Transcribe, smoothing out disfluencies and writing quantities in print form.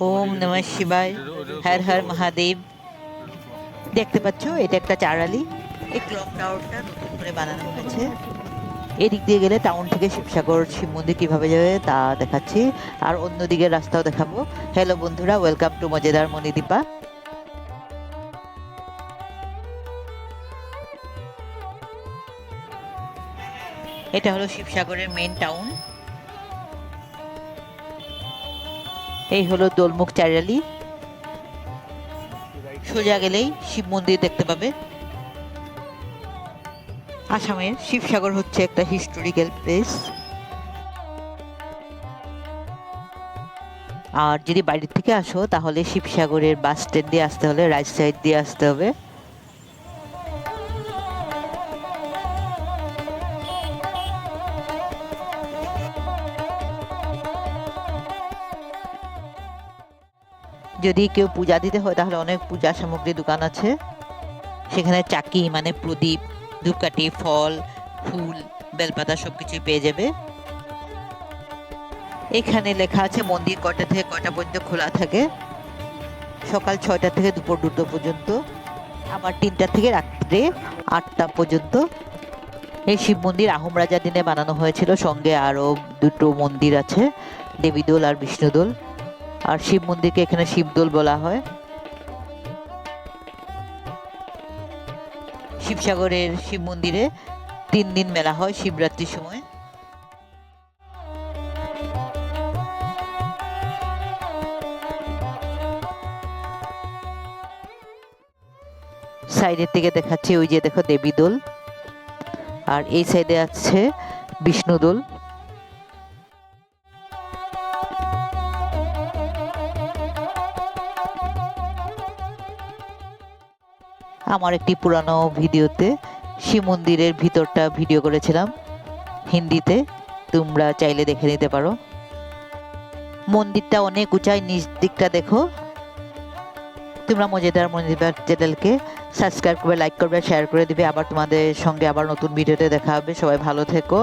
ওম নমঃ শিবায়। হর হর মহাদেব। দেখতে পাচ্ছ এটা একটা চারালি। এই ক্লক টাওয়ারটা নতুন করে বানানো হয়েছে। এদিক দিয়ে গেলে টাউন থেকে শিবসাগর শিব মন্দির কিভাবে যাবে তা দেখাচ্ছি, আর অন্যদিকের রাস্তাও দেখাবো। হ্যালো বন্ধুরা, ওয়েলকাম টু মজেদার মণিদীপা। এটা হলো শিবসাগরের মেন টাউন। এই হলো দোলমুখ চারালি। সোজা গেলেই শিব মন্দির দেখতে পাবে। আসামের শিবসাগর হচ্ছে একটা হিস্টোরিক্যাল প্লেস। আর যদি বাড়ির থেকে আসো তাহলে শিবসাগরের বাস স্ট্যান্ড দিয়ে আসতে হলে রাইট সাইড দিয়ে আসতে হবে। যদি কেউ পূজা দিতে হয় তাহলে অনেক পূজা সামগ্রী দোকান আছে। সেখানে চাকি মানে প্রদীপ, ধূপকাঠি, ফল, ফুল, বেলপাতা সবকিছুই পেয়ে যাবে। এখানে লেখা আছে মন্দির কয়টা থেকে কয়টা পর্যন্ত খোলা থাকে। সকাল 6টা থেকে দুপুর 2টা পর্যন্ত, আবার 3টা থেকে রাত্রে 8টা পর্যন্ত। এই শিব মন্দির আহোম রাজার দিনে বানানো হয়েছিল। সঙ্গে আরো দুটো মন্দির আছে, দেবীদোল আর বিষ্ণুদোল। আর শিব মন্দিরকে এখানে শিবদোল বলা হয়। শিবসাগরের শিব মন্দিরে 3 দিন মেলা হয় শিবরাত্রির সময়। সাইডের থেকে দেখাচ্ছি, ওই যে দেখো দেবীদোল, আর এই সাইডে আছে বিষ্ণুদোল। আমার একটি পুরানো ভিডিওতে শিব মন্দিরের ভিতরটা ভিডিও করেছিলাম হিন্দিতে, তোমরা চাইলে দেখে নিতে পারো। মন্দিরটা অনেক উঁচাই, নিচ দিকটা দেখো। তোমরা মজেদার মণিদীপা চ্যানেলকে সাবস্ক্রাইব করবে, লাইক করবে, শেয়ার করে দিবে। আবার তোমাদের সঙ্গে আবার নতুন ভিডিওতে দেখা হবে। সবাই ভালো থেকো।